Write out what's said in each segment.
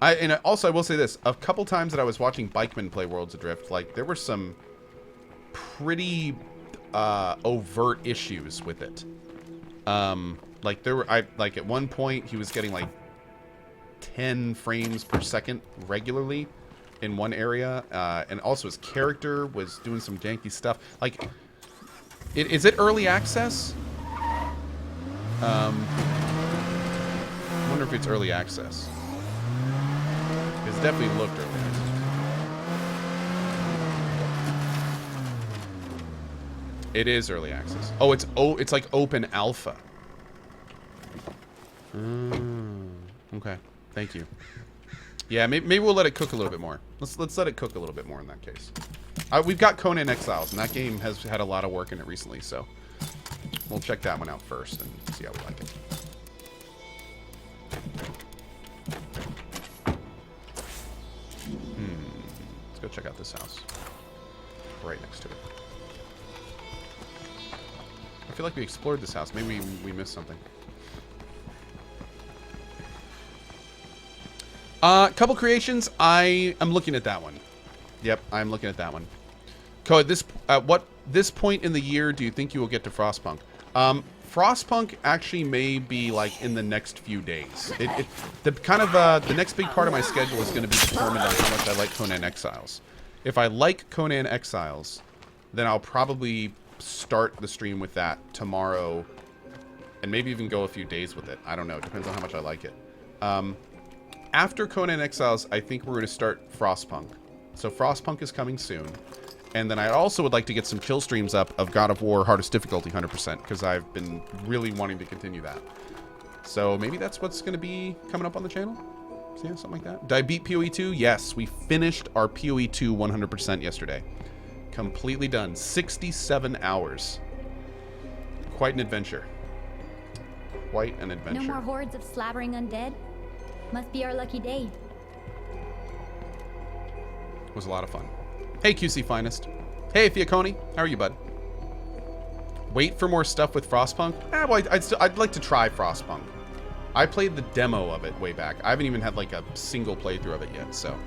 Also, I will say this. A couple times that I was watching bikemen play Worlds Adrift, like, there were some pretty overt issues with it. Like, like, at one point, he was getting, like, 10 frames per second regularly in one area. And also his character was doing some janky stuff. Like, is it early access? I wonder if it's early access. It's definitely looked early access. It is early access. Oh, it's like open alpha. Okay. Thank you. Yeah, maybe we'll let it cook a little bit more. Let's let it cook a little bit more in that case. We've got Conan Exiles, and that game has had a lot of work in it recently, so we'll check that one out first and see how we like it. Let's go check out this house. Right next to it. I feel like we explored this house. Maybe we missed something. Couple creations. I am looking at that one. Yep, I'm looking at that one. Cohh, at this point in the year do you think you will get to Frostpunk? Frostpunk actually may be like in the next few days. The next big part of my schedule is going to be determined on how much I like Conan Exiles. If I like Conan Exiles, then I'll probably start the stream with that tomorrow, and maybe even go a few days with it. I don't know. It depends on how much I like it. After Conan Exiles, I think we're going to start Frostpunk. So Frostpunk is coming soon. And then I also would like to get some kill streams up of God of War hardest difficulty 100%, because I've been really wanting to continue that. So maybe that's what's going to be coming up on the channel? So yeah, something like that. Did I beat PoE 2? Yes, we finished our PoE 2 100% yesterday. Completely done. 67 hours. Quite an adventure. Quite an adventure. No more hordes of slavering undead? Must be our lucky day. It was a lot of fun. Hey, QC Finest. Hey, Fiaconi. How are you, bud? Wait for more stuff with Frostpunk? Well, I'd like to try Frostpunk. I played the demo of it way back. I haven't even had, like, a single playthrough of it yet, so.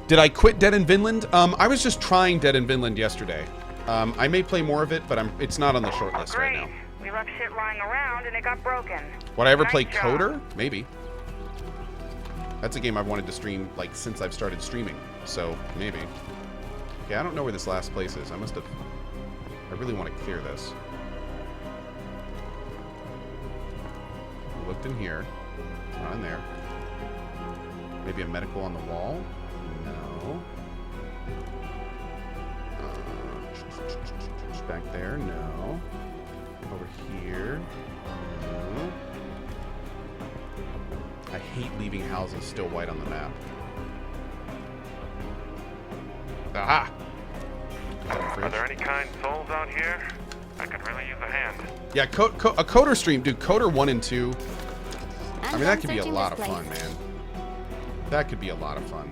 Did I quit Dead in Vinland? I was just trying Dead in Vinland yesterday. I may play more of it, but it's not on the short list right now. We left shit lying around and it got broken. Would I ever play Coder? Maybe. That's a game I've wanted to stream, like, since I've started streaming. So, maybe. Okay, I don't know where this last place is. I really want to clear this. I looked in here. It's not in there. Maybe a medical on the wall? No. Back there? No. Over here? No. I hate leaving houses still white on the map. Aha! Are there any kind souls out here? I could really use a hand. Yeah, a Coder stream. Dude, Coder 1 and 2. I mean, that could be a lot of fun, man. That could be a lot of fun.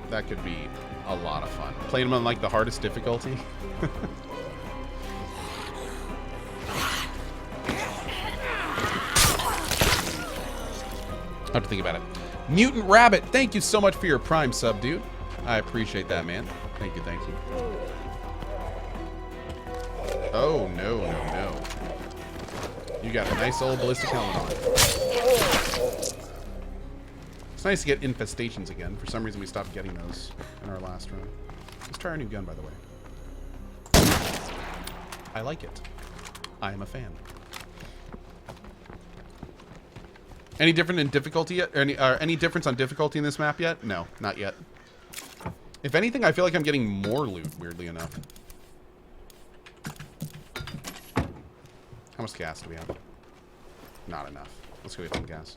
That could be a lot of fun. Playing them on, like, the hardest difficulty. I have to think about it. Mutant Rabbit, thank you so much for your Prime sub, dude. I appreciate that, man. Thank you, thank you. Oh, no, no, no. You got a nice old ballistic helmet on. It's nice to get infestations again. For some reason, we stopped getting those in our last run. Let's try our new gun, by the way. I like it. I am a fan. Any different in difficulty yet? Any difference on difficulty in this map yet? No, not yet. If anything, I feel like I'm getting more loot, weirdly enough. How much gas do we have? Not enough. Let's go get some gas.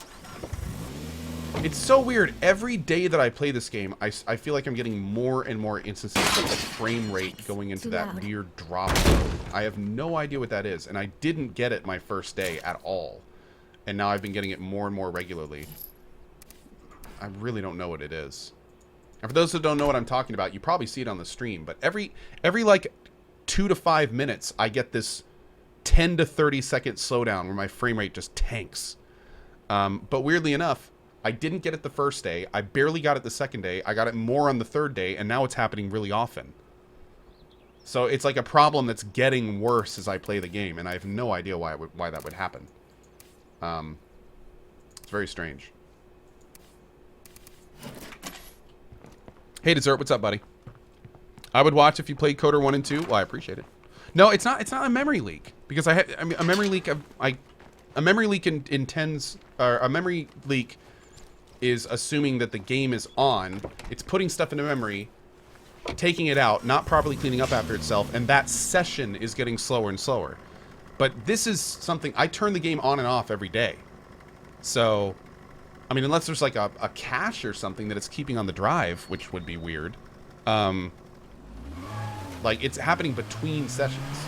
It's so weird. Every day that I play this game, I feel like I'm getting more and more instances of the frame rate going into that weird drop mode. I have no idea what that is, and I didn't get it my first day at all. And now I've been getting it more and more regularly. I really don't know what it is. And for those who don't know what I'm talking about, you probably see it on the stream, but every like 2 to 5 minutes, I get this 10 to 30 second slowdown where my frame rate just tanks. But weirdly enough, I didn't get it the first day. I barely got it the second day. I got it more on the third day, and now it's happening really often. So it's like a problem that's getting worse as I play the game, and I have no idea why that would happen. It's very strange. Hey, Dessert, what's up, buddy? I would watch if you played Coder 1 and 2. Well, I appreciate it. No, it's not a memory leak because I mean, a memory leak. A memory leak intends, or a memory leak is assuming that the game is on. It's putting stuff into memory, taking it out, not properly cleaning up after itself, and that session is getting slower and slower. But this is something I turn the game on and off every day. So, I mean, unless there's like a cache or something that it's keeping on the drive, which would be weird. Like, it's happening between sessions.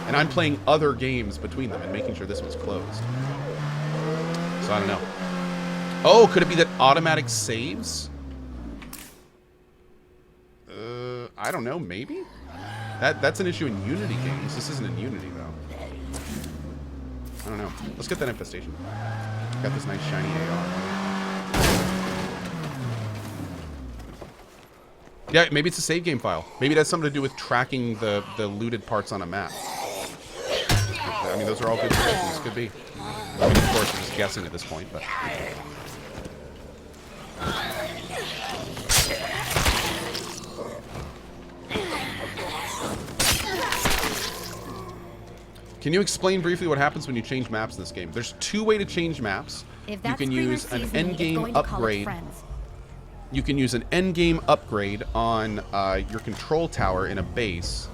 And I'm playing other games between them and making sure this one's closed. So, I don't know. Oh, could it be that automatic saves? I don't know, maybe? That's an issue in Unity games. This isn't in Unity, though. I don't know. Let's get that infestation. Got this nice shiny AR. Yeah, maybe it's a save game file. Maybe it has something to do with tracking the looted parts on a map. I mean, those are all good suggestions. Could be. I mean, of course, I'm just guessing at this point, but... Can you explain briefly what happens when you change maps in this game? There's two ways to change maps. You can use an endgame upgrade. You can use an endgame upgrade on your control tower in a base.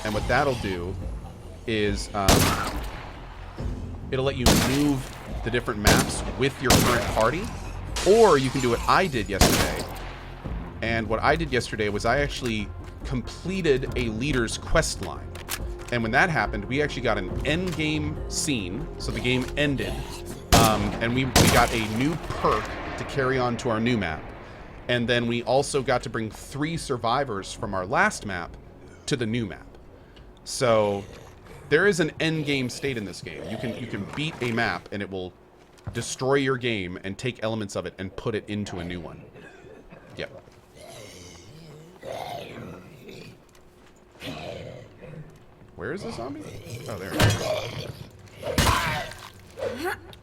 And what that'll do is it'll let you move the different maps with your current party. Or you can do what I did yesterday. And what I did yesterday was I actually completed a leader's quest line. And when that happened, we actually got an endgame scene. So the game ended. And we got a new perk to carry on to our new map. And then we also got to bring 3 survivors from our last map to the new map. So there is an end game state in this game. You can beat a map and it will destroy your game and take elements of it and put it into a new one. Yep. Where is the zombie? Oh, there it is.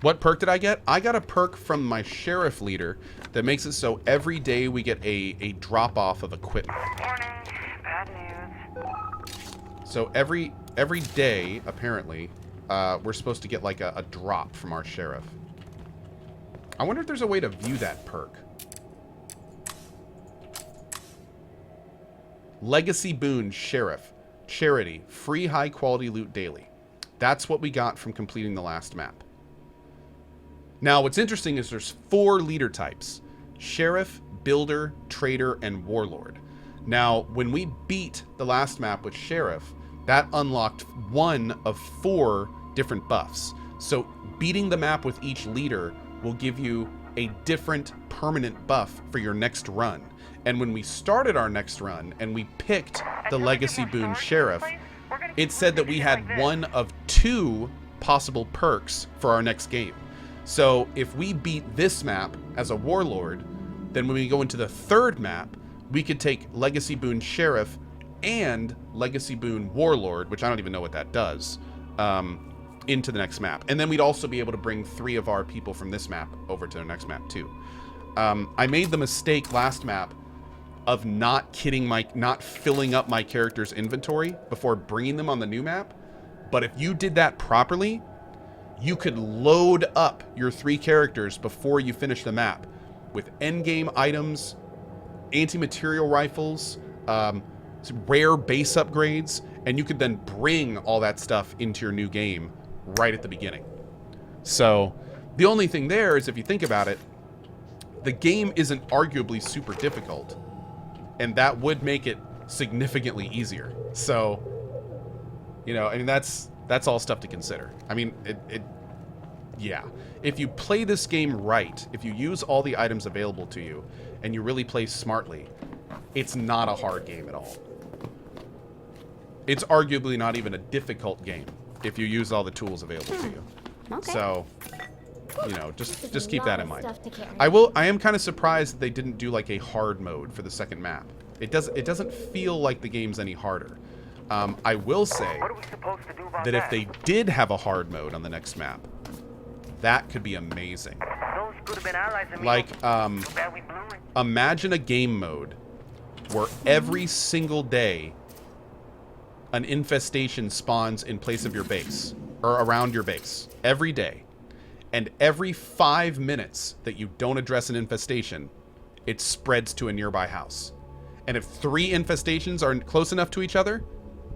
What perk did I get? I got a perk from my sheriff leader that makes it so every day we get a drop-off of equipment. Warning, bad news. So every day, apparently, we're supposed to get like a drop from our sheriff. I wonder if there's a way to view that perk. Legacy Boon Sheriff. Charity. Free high-quality loot daily. That's what we got from completing the last map. Now, what's interesting is there's 4 leader types. Sheriff, Builder, Trader, and Warlord. Now, when we beat the last map with Sheriff, that unlocked 1 of 4 different buffs. So, beating the map with each leader will give you a different permanent buff for your next run. And when we started our next run and we picked the Legacy Boon Sheriff, it said that we had 1 of 2 possible perks for our next game. So if we beat this map as a Warlord, then when we go into the 3rd map, we could take Legacy Boon Sheriff and Legacy Boon Warlord, which I don't even know what that does, into the next map. And then we'd also be able to bring 3 of our people from this map over to the next map too. I made the mistake last map of not filling up my character's inventory before bringing them on the new map. But if you did that properly, you could load up your 3 characters before you finish the map with endgame items, anti-material rifles, rare base upgrades, and you could then bring all that stuff into your new game right at the beginning. So the only thing there is, if you think about it, the game isn't arguably super difficult, and that would make it significantly easier. So, you know, I mean, that's all stuff to consider. I mean, yeah. If you play this game right, if you use all the items available to you, and you really play smartly, it's not a hard game at all. It's arguably not even a difficult game if you use all the tools available to you. Okay. So, You know, just keep that in mind. Stuff to carry. I am kind of surprised that they didn't do like a hard mode for the second map. It doesn't feel like the game's any harder. I will say What are we supposed to do about that if they did have a hard mode on the next map, that could be amazing. Those could have been allies, amigo. Like, Too bad we blew it. imagine a game mode where every single day an infestation spawns in place of your base, or around your base, every day. And every 5 minutes that you don't address an infestation, it spreads to a nearby house. And if 3 infestations are close enough to each other,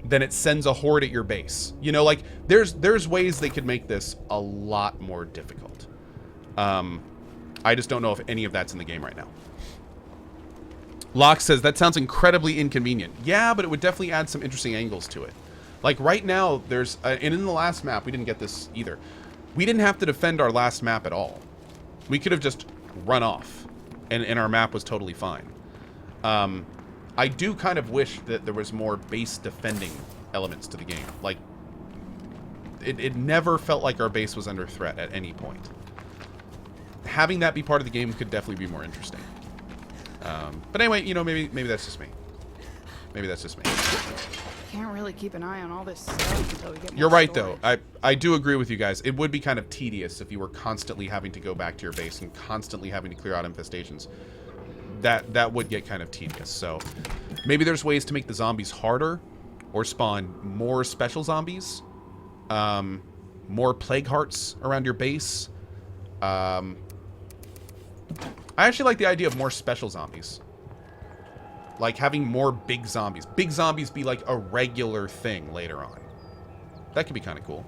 then it sends a horde at your base. You know, like, there's ways they could make this a lot more difficult. I just don't know if any of that's in the game right now. Locke says, that sounds incredibly inconvenient. Yeah, but it would definitely add some interesting angles to it. Like, right now, there's... and in the last map, we didn't get this either. We didn't have to defend our last map at all. We could have just run off, and our map was totally fine. I do kind of wish that there was more base defending elements to the game. Like, it never felt like our base was under threat at any point. Having that be part of the game could definitely be more interesting. But anyway, you know, maybe that's just me. Maybe that's just me. Can't really keep an eye on all this stuff until we get more You're right, story. though. I do agree with you guys. It would be kind of tedious if you were constantly having to go back to your base and constantly having to clear out infestations. That would get kind of tedious. So maybe there's ways to make the zombies harder, or spawn more special zombies, more plague hearts around your base. I actually like the idea of more special zombies. Like having more big zombies. Big zombies be like a regular thing later on. That could be kind of cool.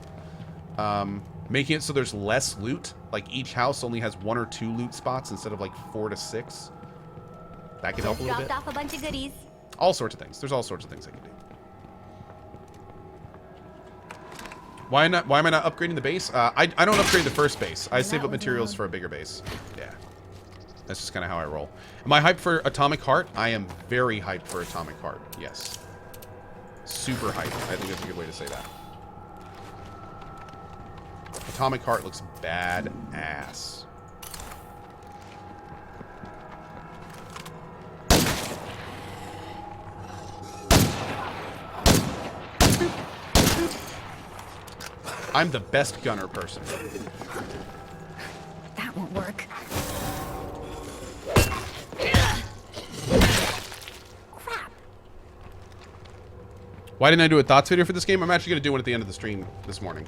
Making it so there's less loot. Like each house only has 1 or 2 loot spots instead of like 4 to 6. That could help a little bit. Dropped off a bunch of goodies. All sorts of things. There's all sorts of things I can do. Why am I not upgrading the base? I don't upgrade the first base. I save up materials for a bigger base. Yeah. That's just kind of how I roll. Am I hyped for Atomic Heart? I am very hyped for Atomic Heart. Yes. Super hyped. I think that's a good way to say that. Atomic Heart looks badass. I'm the best gunner person. That won't work. Crap. Why didn't I do a thoughts video for this game? I'm actually going to do one at the end of the stream this morning.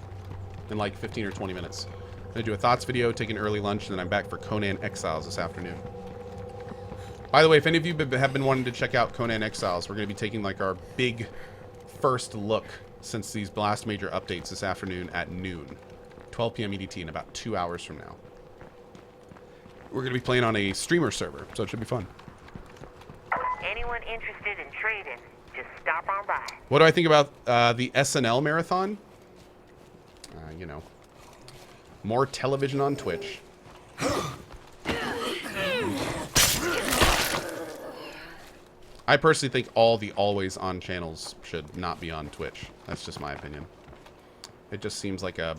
In like 15 or 20 minutes. I'm going to do a thoughts video, take an early lunch, and then I'm back for Conan Exiles this afternoon. By the way, if any of you have been wanting to check out Conan Exiles, we're going to be taking like our big first look since these last major updates this afternoon at noon. 12 p.m. EDT in about 2 hours from now. We're going to be playing on a streamer server, so it should be fun. Anyone interested in trading, just stop on by. What do I think about the SNL marathon? You know, more television on Twitch. I personally think all the always on channels should not be on Twitch. That's just my opinion. It just seems like a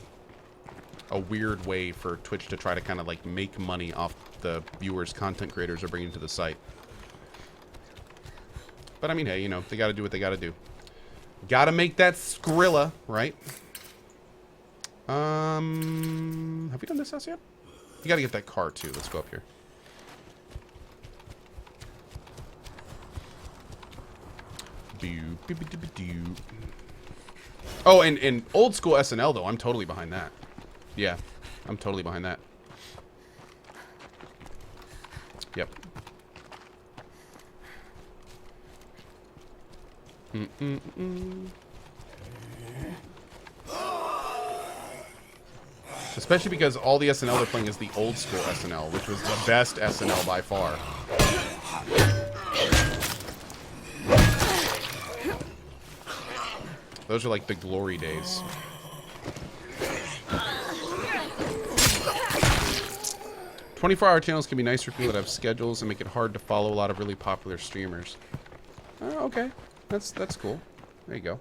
weird way for Twitch to try to kind of like make money off the viewers content creators are bringing to the site. But I mean, hey, you know, they got to do what they got to do. Got to make that Skrilla, right? Have we done this house yet? You gotta get that car too. Let's go up here. Oh, and old school SNL though, I'm totally behind that. Yeah, I'm totally behind that. Yep. Especially because all the SNL they're playing is the old school SNL, which was the best SNL by far. Those are like the glory days. "24-hour channels can be nice for people that have schedules and make it hard to follow a lot of really popular streamers." Oh, okay. That's cool. There you go.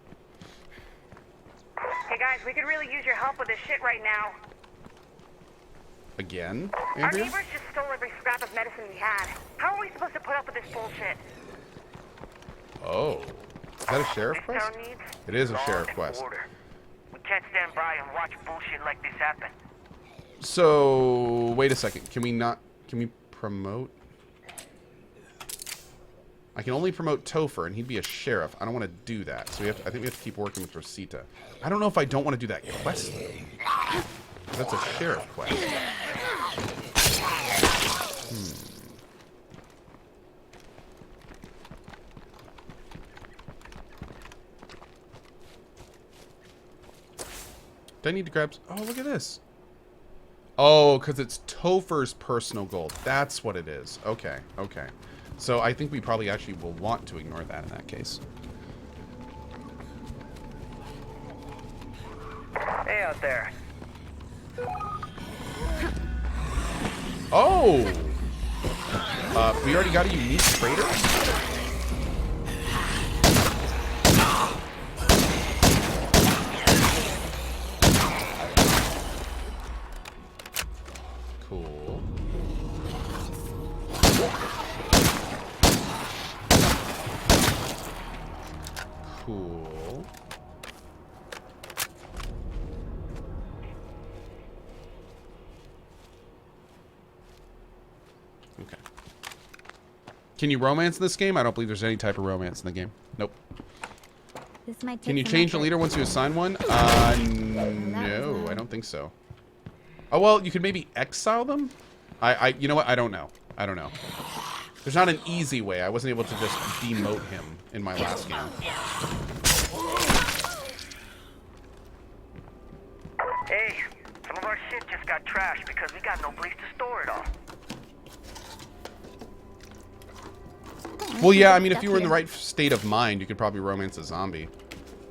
Hey guys, we could really use your help with this shit right now. Again, Our Andrea? neighbors just stole every scrap of medicine we had. How are we supposed to put up with this bullshit? Oh. Is that a sheriff This quest? town needs It is a law sheriff and quest. order. We can't stand by and watch bullshit like this happen. So, wait a second. Can we promote? I can only promote Topher, and he'd be a sheriff. I don't want to do that. So I think we have to keep working with Rosita. I don't know if I don't want to do that quest. That's a sheriff quest. Do I need to grab... Oh, look at this. Oh, because it's Topher's personal goal. That's what it is. Okay, okay. So I think we probably actually will want to ignore that in that case. Hey out there. Oh! We already got a unique trader? Cool. Cool. Okay. Can you romance in this game? I don't believe there's any type of romance in the game. Nope. This might take Can you some change the effort. leader once you assign one? No, I don't think so. Oh, well, you could maybe exile them? You know what? I don't know. I don't know. There's not an easy way. I wasn't able to just demote him in my last game. Hey, some of our shit just got trashed because we got no place to store it all. Well, yeah, I mean, if you were in the right state of mind, you could probably romance a zombie.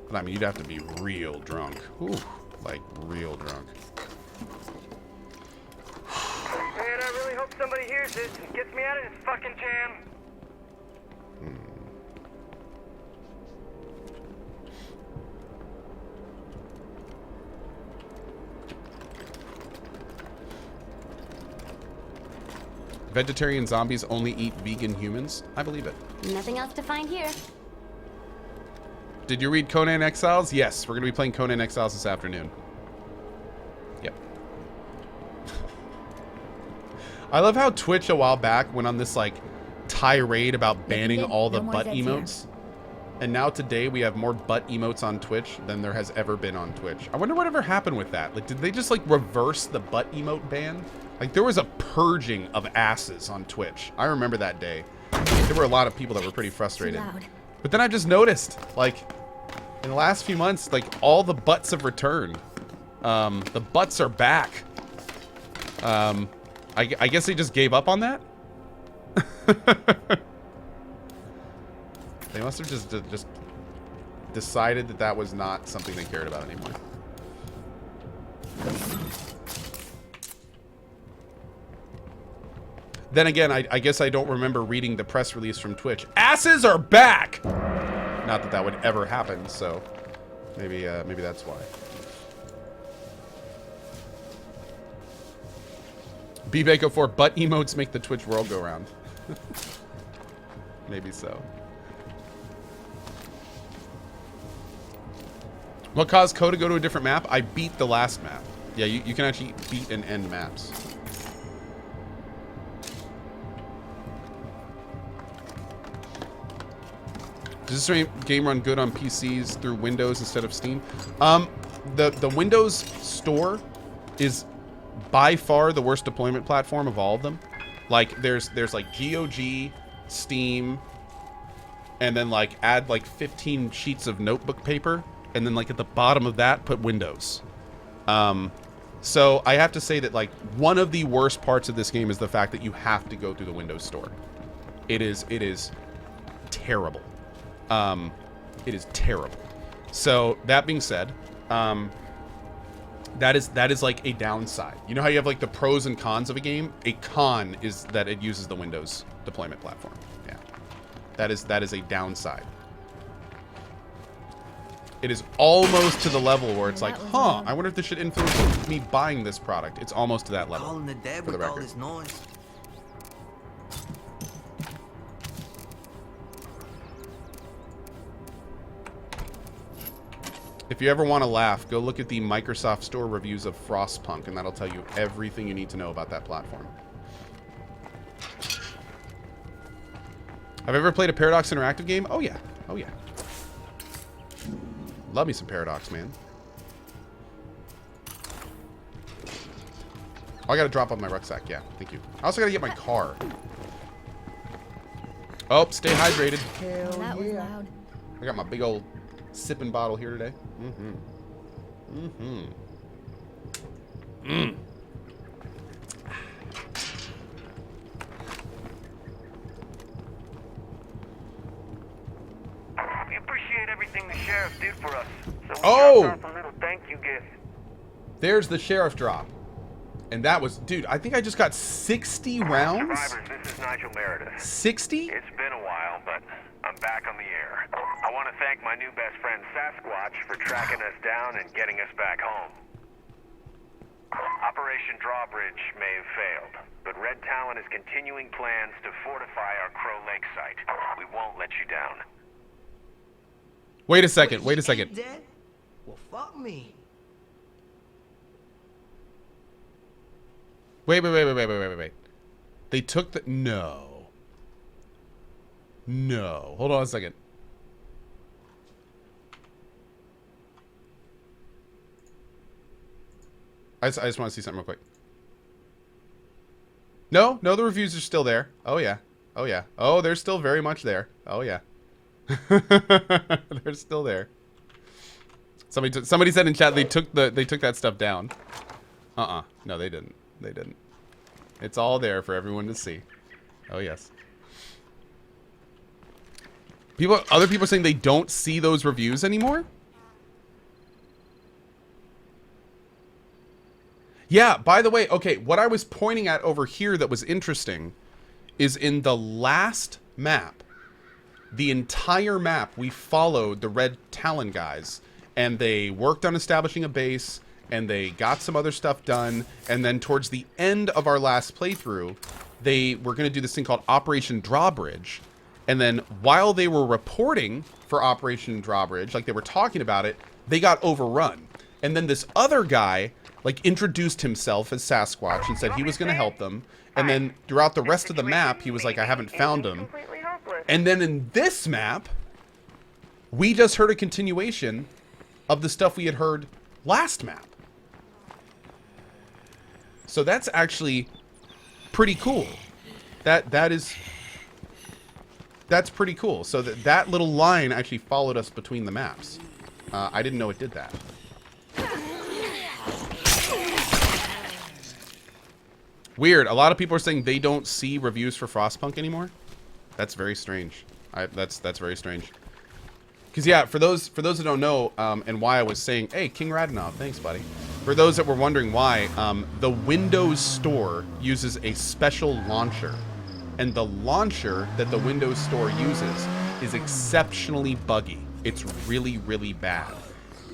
But, I mean, you'd have to be real drunk. Ooh, like, real drunk. Man, I really hope somebody hears this and gets me out of this fucking jam. Vegetarian zombies only eat vegan humans? I believe it. Nothing else to find here. Did you read Conan Exiles? Yes, we're going to be playing Conan Exiles this afternoon. Yep. I love how Twitch a while back went on this, like, tirade about banning all the No more butt Zeds here. emotes. And now today we have more butt emotes on Twitch than there has ever been on Twitch. I wonder whatever happened with that. Like, did they just, like, reverse the butt emote ban? Like, there was a purging of asses on Twitch. I remember that day. There were a lot of people that were pretty frustrated. Loud. But then I just noticed, like, in the last few months, like, all the butts have returned. The butts are back. I guess they just gave up on that? They must have just decided that that was not something they cared about anymore. Then again, I guess I don't remember reading the press release from Twitch. Asses are back! Not that that would ever happen, so maybe that's why. B-Bako 4, butt emotes make the Twitch world go round. Maybe so. What caused Cohh to go to a different map? I beat the last map. Yeah, you can actually beat and end maps. Does this game run good on PCs through Windows instead of Steam? The Windows Store is by far the worst deployment platform of all of them. Like, there's like GOG, Steam, and then like add like 15 sheets of notebook paper, and then like at the bottom of that put Windows. So I have to say that like one of the worst parts of this game is the fact that you have to go through the Windows Store. It is terrible. It is terrible. So that being said, that is like a downside. You know how you have like the pros and cons of a game? A con is that it uses the Windows deployment platform. Yeah. That is a downside. It is almost to the level where it's That like, was huh, loud. I wonder if this should influence me buying this product. It's almost to that level. Calling the dead for the with all record. this noise. If you ever want to laugh, go look at the Microsoft Store reviews of Frostpunk, and that'll tell you everything you need to know about that platform. Have you ever played a Paradox Interactive game? Oh, yeah. Oh, yeah. Love me some Paradox, man. Oh, I gotta drop off my rucksack. Yeah, thank you. I also gotta get my car. Oh, stay hydrated. That was loud. I got my big old sipping bottle here today. Mm-hmm. Mm-hmm. Mm. We appreciate everything the sheriff did for us. So we Oh! dropped off a little thank you gift. There's the sheriff drop. And that was... Dude, I think I just got 60 rounds? Survivors, this is Nigel Meredith. 60? It's been a while, but I'm back on the air. I want to thank my new best friend Sasquatch for tracking us down and getting us back home. Operation Drawbridge may have failed, but Red Talon is continuing plans to fortify our Crow Lake site. We won't let you down. Wait a second. Wait a You ain't second. dead? Well, fuck me. Wait. They took the... No. No. Hold on a second. I just want to see something real quick. No, the reviews are still there. Oh, yeah. Oh, yeah. Oh, they're still very much there. Oh, yeah. They're still there. Somebody said in chat they took that stuff down. No, they didn't. They didn't. It's all there for everyone to see. Oh, yes. Other people are saying they don't see those reviews anymore? Yeah, by the way, okay, what I was pointing at over here that was interesting is in the last map, the entire map, we followed the Red Talon guys, and they worked on establishing a base, and they got some other stuff done, and then towards the end of our last playthrough, they were going to do this thing called Operation Drawbridge, and then while they were reporting for Operation Drawbridge, like they were talking about it, they got overrun. And then this other guy... like, introduced himself as Sasquatch and said he was going to help them. And then throughout the rest of the map, he was like, I haven't found him. And then in this map, we just heard a continuation of the stuff we had heard last map. So that's actually pretty cool. That's pretty cool. So that little line actually followed us between the maps. I didn't know it did that. Weird. A lot of people are saying they don't see reviews for Frostpunk anymore. That's very strange. That's very strange. Because yeah, for those who don't know, and why I was saying, hey, King Radinov, thanks, buddy. For those that were wondering why, the Windows Store uses a special launcher, and the launcher that the Windows Store uses is exceptionally buggy. It's really, really bad,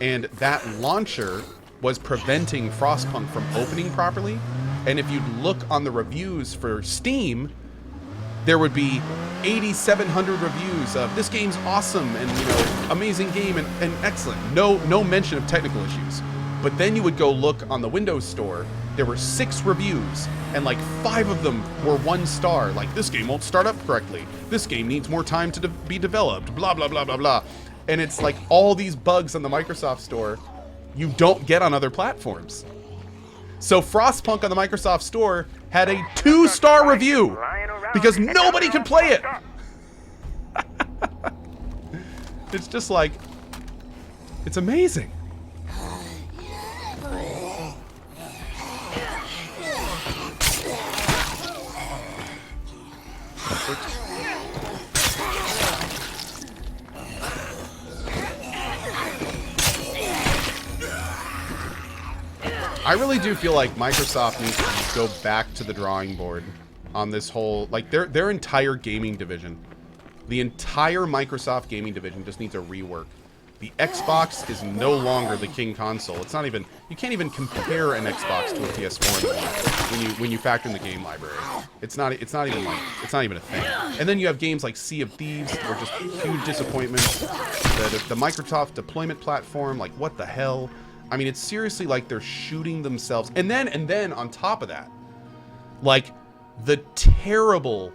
and that launcher was preventing Frostpunk from opening properly. And if you look on the reviews for Steam, there would be 8,700 reviews of this game's awesome and, you know, amazing game and excellent. No mention of technical issues. But then you would go look on the Windows Store, there were 6 reviews, and like 5 of them were 1 star. Like, this game won't start up correctly. This game needs more time to be developed. Blah, blah, blah, blah, blah. And it's like all these bugs on the Microsoft Store you don't get on other platforms. So Frostpunk on the Microsoft Store had a 2-star review because nobody could play it. It's just like, it's amazing. I really do feel like Microsoft needs to go back to the drawing board on this whole, like their entire gaming division. The entire Microsoft gaming division just needs a rework. The Xbox is no longer the king console. It's not even, you can't even compare an Xbox to a PS4 anymore when you factor in the game library. It's not even a thing. And then you have games like Sea of Thieves that were just huge disappointments. The Microsoft deployment platform, like what the hell? I mean, it's seriously like they're shooting themselves. And then on top of that, like the terrible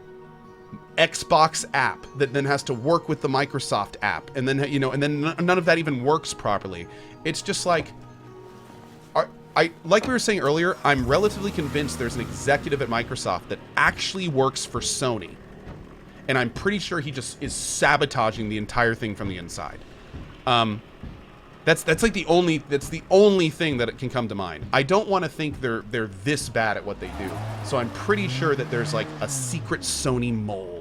Xbox app that then has to work with the Microsoft app, and then none of that even works properly. It's just like, like we were saying earlier, I'm relatively convinced there's an executive at Microsoft that actually works for Sony, and I'm pretty sure he just is sabotaging the entire thing from the inside. That's like the only thing that it can come to mind. I don't want to think they're this bad at what they do, so I'm pretty sure that there's like a secret Sony mole.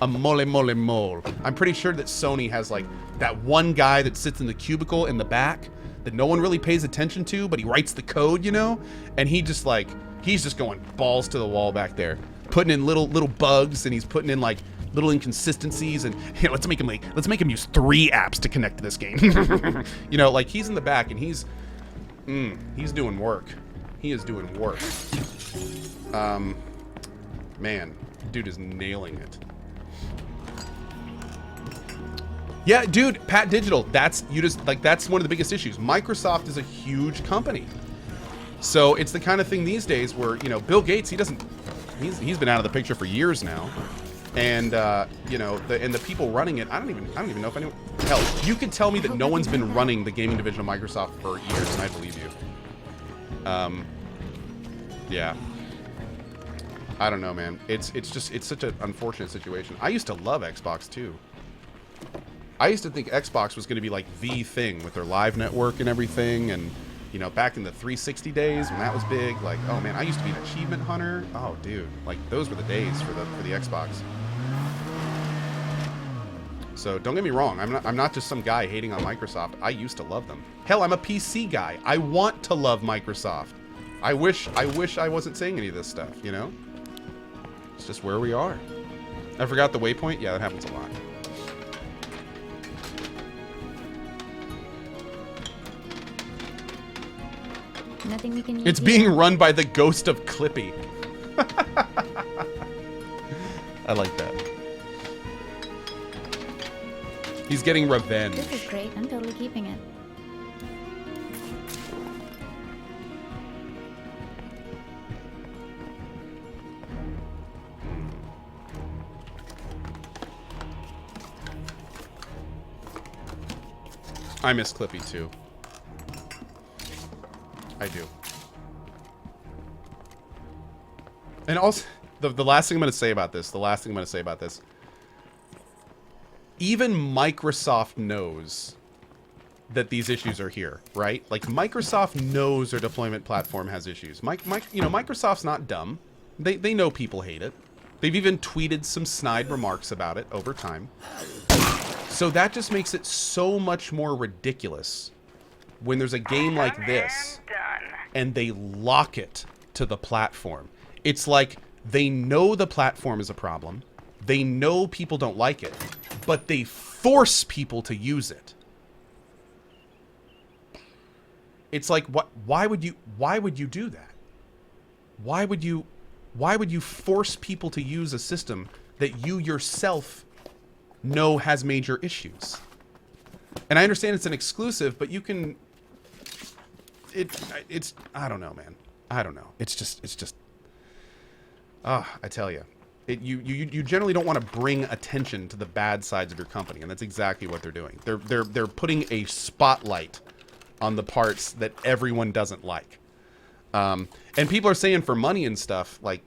A mole. I'm pretty sure that Sony has like that one guy that sits in the cubicle in the back that no one really pays attention to, but he writes the code, you know? And he's just going balls to the wall back there, putting in little bugs, and he's putting in like little inconsistencies, and you know, let's make him use 3 apps to connect to this game. You know, like he's in the back and he's doing work. He is doing work. Man, dude is nailing it. Yeah, dude, Pat Digital, that's one of the biggest issues. Microsoft is a huge company. So it's the kind of thing these days where, you know, Bill Gates, he's been out of the picture for years now. And you know, the people running it, I don't even know if anyone, hell, you could tell me that no one's been running the gaming division of Microsoft for years and I believe you. Yeah. I don't know, man. It's such an unfortunate situation. I used to love Xbox too. I used to think Xbox was going to be like the thing with their live network and everything, and you know, back in the 360 days when that was big, like, oh man, I used to be an achievement hunter. Oh dude, like those were the days for the Xbox. So don't get me wrong, I'm not just some guy hating on Microsoft. I used to love them. Hell, I'm a PC guy. I want to love Microsoft. I wish I wasn't saying any of this stuff, you know? It's just where we are. I forgot the waypoint. Yeah, that happens a lot. Nothing we can use. It's being run by the ghost of Clippy. I like that. He's getting revenge. This is great. I'm totally keeping it. I miss Clippy too. I do. And also, the last thing I'm going to say about this, even Microsoft knows that these issues are here, right? Like, Microsoft knows their deployment platform has issues. You know, Microsoft's not dumb. They know people hate it. They've even tweeted some snide remarks about it over time. So that just makes it so much more ridiculous when there's a game like this and they lock it to the platform. It's like they know the platform is a problem. They know people don't like it, but they force people to use it. It's like, what? Why would you do that? Why would you force people to use a system that you yourself know has major issues? And I understand it's an exclusive, but you can. It's I don't know, man. I don't know. It's just. I tell you. You generally don't want to bring attention to the bad sides of your company, and that's exactly what they're doing. They're putting a spotlight on the parts that everyone doesn't like. And people are saying for money and stuff, like,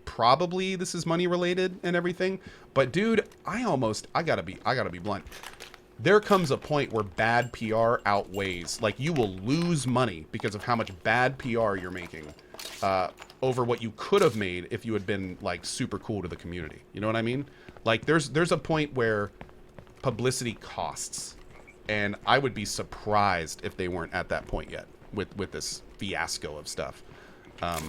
probably this is money related and everything. But dude, I gotta be blunt. There comes a point where bad PR outweighs, like, you will lose money because of how much bad PR you're making over what you could have made if you had been, like, super cool to the community. You know what I mean? Like, there's a point where publicity costs, and I would be surprised if they weren't at that point yet with this fiasco of stuff. I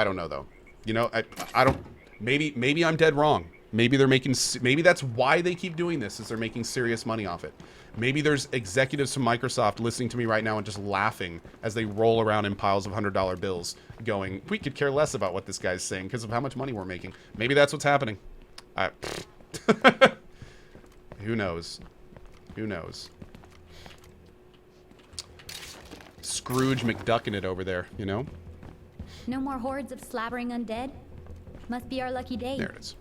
don't know though. You know, I don't. Maybe I'm dead wrong. Maybe they're making, maybe that's why they keep doing this, is they're making serious money off it. Maybe there's executives from Microsoft listening to me right now and just laughing as they roll around in piles of $100 bills going, we could care less about what this guy's saying because of how much money we're making. Maybe that's what's happening. Who knows? Who knows? Scrooge McDucking it over there, you know? No more hordes of slabbering undead? Must be our lucky day. There it is.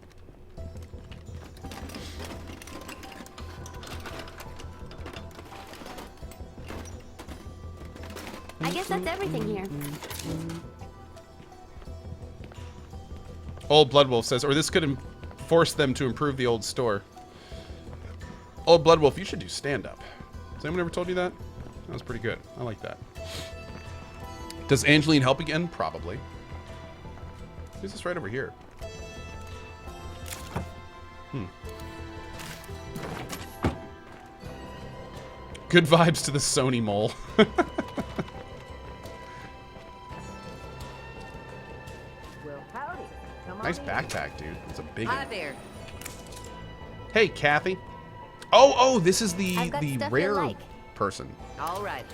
I guess that's everything here. Old Bloodwolf says, or this could force them to improve the old store. Old Bloodwolf, you should do stand-up. Has anyone ever told you that? That was pretty good. I like that. Does Angeline help again? Probably. Who's this right over here? Good vibes to the Sony mole. Well, howdy. Come Nice on in. backpack, dude. It's a big Hi one. there. Hey, Kathy. Oh, this is the I've got stuff you'll rare like. person. All right.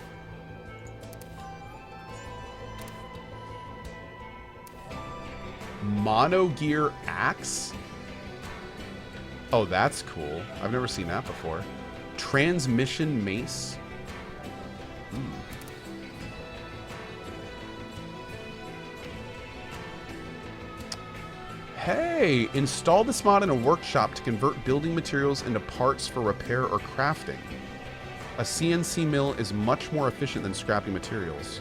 Mono Gear Axe? Oh, that's cool. I've never seen that before. Transmission Mace? Hey, install this mod in a workshop to convert building materials into parts for repair or crafting. A CNC mill is much more efficient than scrapping materials.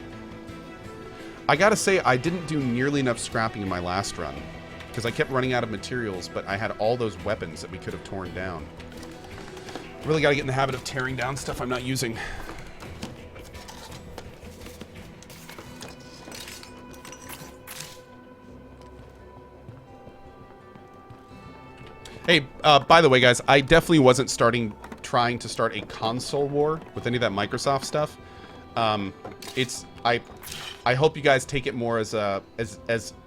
I gotta say, I didn't do nearly enough scrapping in my last run, because I kept running out of materials, but I had all those weapons that we could have torn down. Really gotta get in the habit of tearing down stuff I'm not using. Hey, by the way, guys, I definitely wasn't trying to start a console war with any of that Microsoft stuff. I hope you guys take it more as a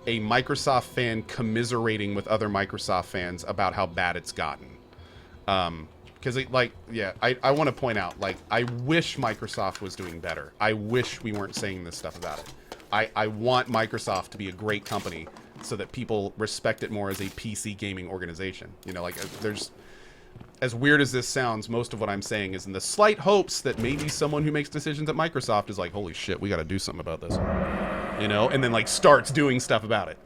Microsoft fan commiserating with other Microsoft fans about how bad it's gotten. Because I want to point out, like, I wish Microsoft was doing better. I wish we weren't saying this stuff about it. I want Microsoft to be a great company so that people respect it more as a PC gaming organization. You know, like, there's, as weird as this sounds, most of what I'm saying is in the slight hopes that maybe someone who makes decisions at Microsoft is like, holy shit, we got to do something about this. You know, and then, like, starts doing stuff about it.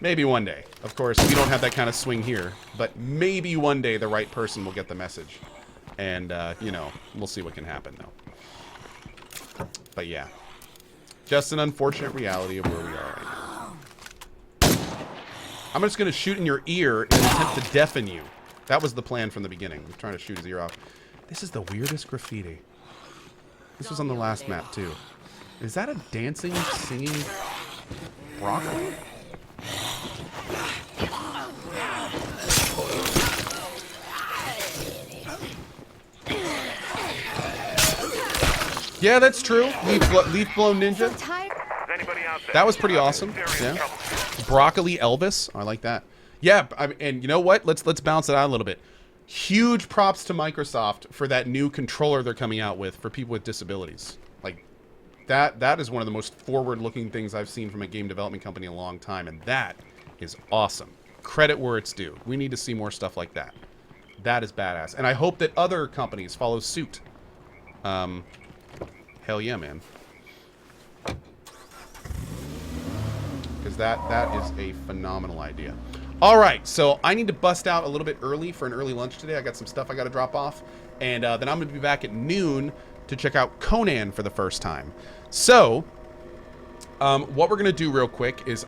Maybe one day. Of course, we don't have that kind of swing here, but maybe one day the right person will get the message. And, you know, we'll see what can happen, though. But yeah. Just an unfortunate reality of where we are right now. I'm just going to shoot in your ear in an attempt to deafen you. That was the plan from the beginning. I'm trying to shoot his ear off. This is the weirdest graffiti. This was on the last map, too. Is that a dancing, singing broccoli? Yeah, that's true. Leaf blown ninja. Anybody out there? That was pretty awesome. Yeah. Broccoli Elvis. I like that. Yeah, and you know what? Let's bounce it out a little bit. Huge props to Microsoft for that new controller they're coming out with for people with disabilities. Like, that is one of the most forward-looking things I've seen from a game development company in a long time, and that is awesome. Credit where it's due. We need to see more stuff like that. That is badass. And I hope that other companies follow suit. Hell yeah, man. Because that is a phenomenal idea. All right, so I need to bust out a little bit early for an early lunch today. I got some stuff I got to drop off. And then I'm going to be back at noon to check out Conan for the first time. So, what we're going to do real quick is